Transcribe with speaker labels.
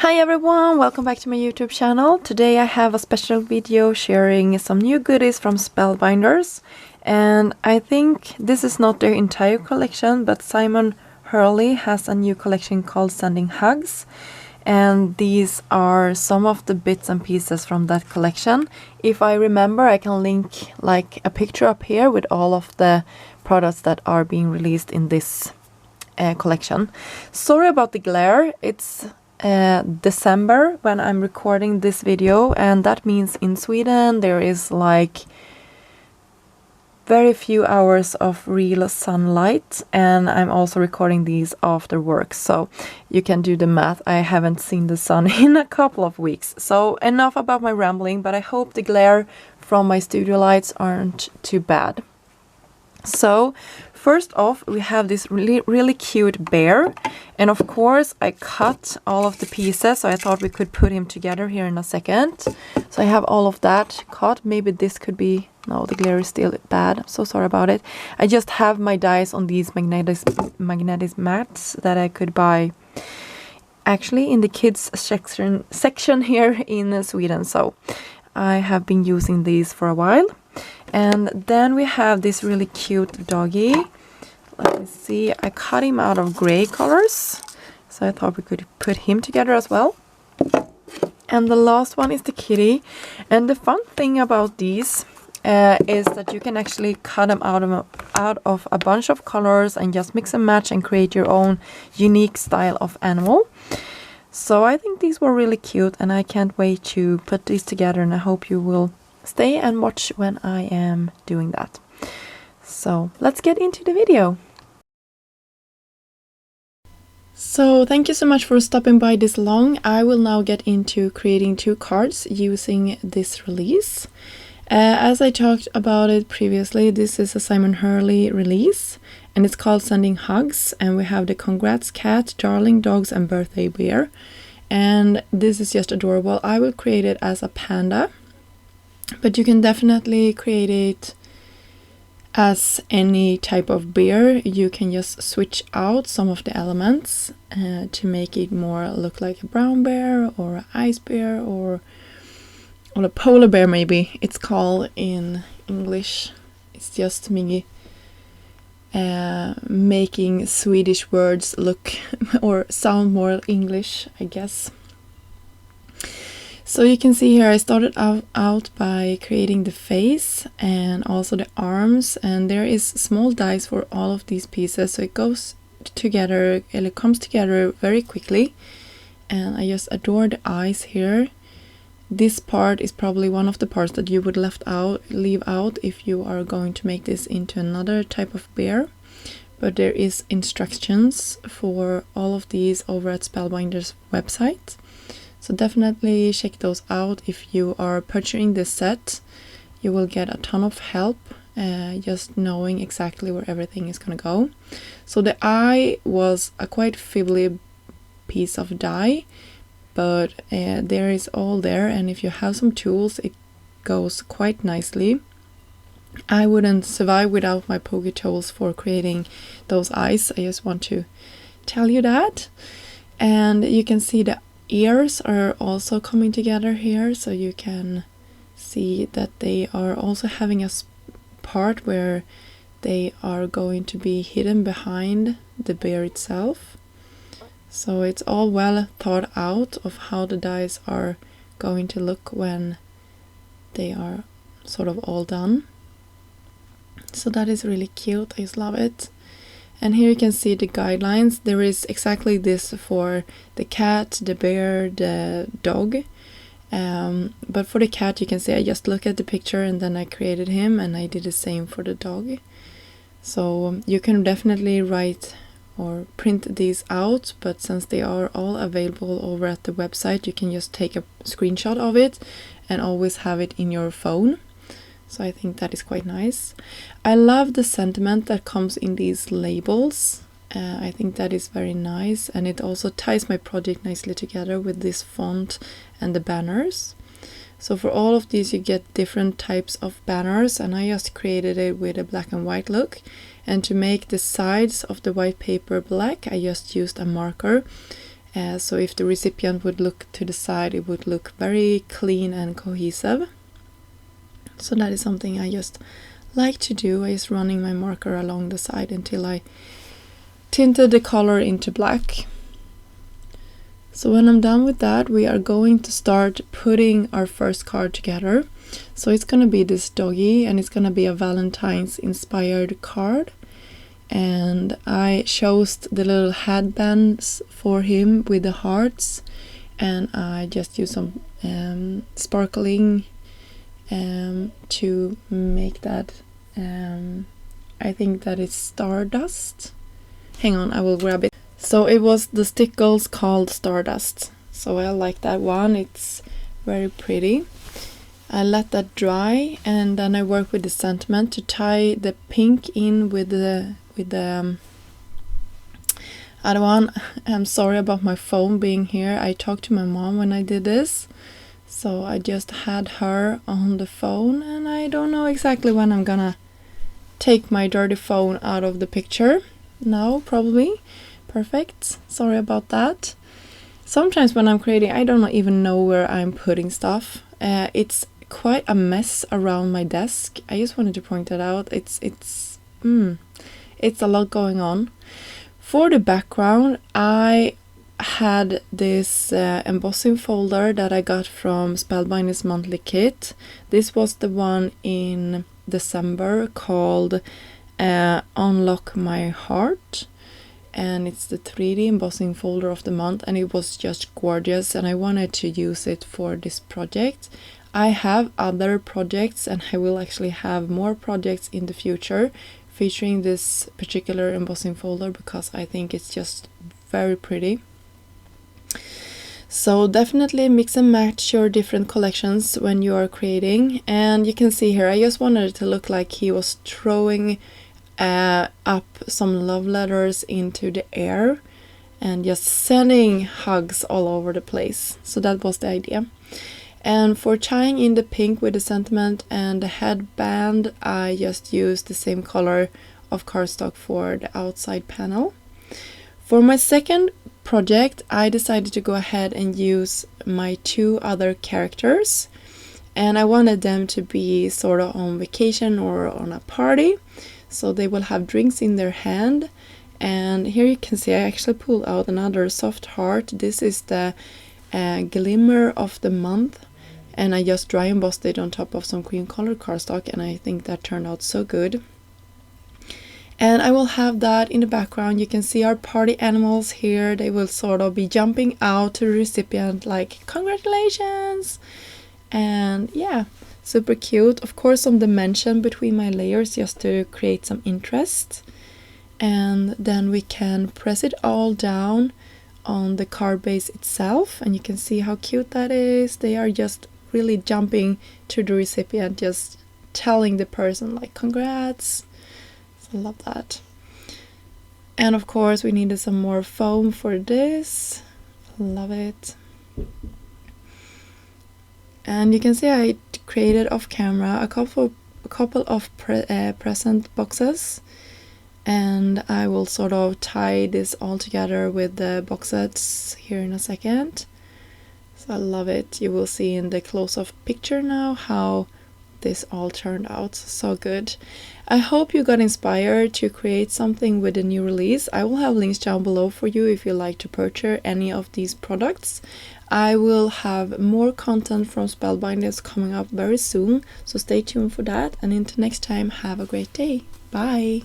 Speaker 1: Hi everyone, welcome back to my YouTube channel. Today I have a special video sharing some new goodies from Spellbinders, and I think this is not their entire collection, but Simon Hurley has a new collection called Sending Hugs, and these are some of the bits and pieces from that collection. If I remember, I can link like a picture up here with all of the products that are being released in this collection. Sorry about the glare, it's December when I'm recording this video, and that means in Sweden there is like very few hours of real sunlight, and I'm also recording these after work, so you can do the math. I haven't seen the sun in a couple of weeks. So enough about my rambling, but I hope the glare from my studio lights aren't too bad. So first off, we have this really cute bear, and of course I cut all of the pieces, so I thought we could put him together here in a second. So I have all of that cut. Maybe this could be, no, the glare is still bad, I'm so sorry about it. I just have my dies on these magnetic mats that I could buy actually in the kids section here in Sweden, so I have been using these for a while. And then we have this really cute doggy. Let me see, I cut him out of gray colors, so I thought we could put him together as well. And the last one is the kitty. And the fun thing about these is that you can actually cut them out of a bunch of colors and just mix and match and create your own unique style of animal. So I think these were really cute, and I can't wait to put these together, and I hope you will stay and watch when I am doing that. So let's get into the video. So thank you so much for stopping by this long. I will now get into creating 2 cards using this release. As I talked about it previously, this is a Simon Hurley release, and it's called Sending Hugs, and we have the Congrats Cat, Darling Dogs, and Birthday Bear. And this is just adorable. I will create it as a panda, but you can definitely create it as any type of bear. You can just switch out some of the elements to make it more look like a brown bear or an ice bear or a polar bear, maybe it's called in English. It's just me making Swedish words look or sound more English, I guess. So you can see here I started out by creating the face and also the arms, and there is small dies for all of these pieces, so it goes together and it comes together very quickly. And I just adore the eyes here. This part is probably one of the parts that you would leave out if you are going to make this into another type of bear. But there is instructions for all of these over at Spellbinders website. So definitely check those out. If you are purchasing this set, you will get a ton of help just knowing exactly where everything is going to go. So the eye was a quite fiddly piece of dye, but there is all there, and if you have some tools it goes quite nicely. I wouldn't survive without my pokey tools for creating those eyes. I just want to tell you that. And you can see the ears are also coming together here, so you can see that they are also having a part where they are going to be hidden behind the bear itself. So it's all well thought out of how the dies are going to look when they are sort of all done. So that is really cute, I just love it. And here you can see the guidelines. There is exactly this for the cat, the bear, the dog. But for the cat, you can see I just look at the picture and then I created him, and I did the same for the dog. So you can definitely write or print these out, but since they are all available over at the website, you can just take a screenshot of it and always have it in your phone. So I think that is quite nice. I love the sentiment that comes in these labels. I think that is very nice, and it also ties my project nicely together with this font and the banners. So for all of these you get different types of banners, and I just created it with a black and white look. And to make the sides of the white paper black, I just used a marker So if the recipient would look to the side, it would look very clean and cohesive. So that is something I just like to do, is running my marker along the side until I tinted the color into black. So when I'm done with that, we are going to start putting our first card together. So it's going to be this doggy, and it's going to be a Valentine's inspired card. And I chose the little headbands for him with the hearts, and I just used some sparkling to make that. I think that is Stardust. Hang on, I will grab it. So it was the stickles called Stardust. So I like that one. It's very pretty. I let that dry, and then I work with the sentiment to tie the pink in with the other one. I'm sorry about my phone being here. I talked to my mom when I did this, so I just had her on the phone, and I don't know exactly when I'm gonna take my dirty phone out of the picture. Now, probably. Perfect. Sorry about that. Sometimes when I'm creating, I don't even know where I'm putting stuff. It's quite a mess around my desk. I just wanted to point that out. It's a lot going on. For the background, I had this embossing folder that I got from Spellbinders monthly kit. This was the one in December called Unlock My Heart, and it's the 3D embossing folder of the month, and it was just gorgeous, and I wanted to use it for this project. I have other projects, and I will actually have more projects in the future featuring this particular embossing folder because I think it's just very pretty. So definitely mix and match your different collections when you are creating. And you can see here, I just wanted it to look like he was throwing up some love letters into the air and just sending hugs all over the place. So that was the idea. And for tying in the pink with the sentiment and the headband, I just used the same color of cardstock for the outside panel. For my second project, I decided to go ahead and use my two other characters, and I wanted them to be sort of on vacation or on a party, so they will have drinks in their hand. And here you can see I actually pulled out another soft heart. This is the glimmer of the month, and I just dry embossed it on top of some cream colored cardstock, and I think that turned out so good. And I will have that in the background. You can see our party animals here. They will sort of be jumping out to the recipient like, congratulations! And yeah, super cute. Of course, some dimension between my layers just to create some interest. And then we can press it all down on the card base itself, and you can see how cute that is. They are just really jumping to the recipient, just telling the person like, congrats. I love that. And of course we needed some more foam for this. Love it. And you can see I created off camera a couple of present boxes, and I will sort of tie this all together with the boxes here in a second. So I love it. You will see in the close-up picture now how this all turned out. So good. I hope you got inspired to create something with the new release. I will have links down below for you if you like to purchase any of these products. I will have more content from Spellbinders coming up very soon, so stay tuned for that. And until next time, have a great day. Bye!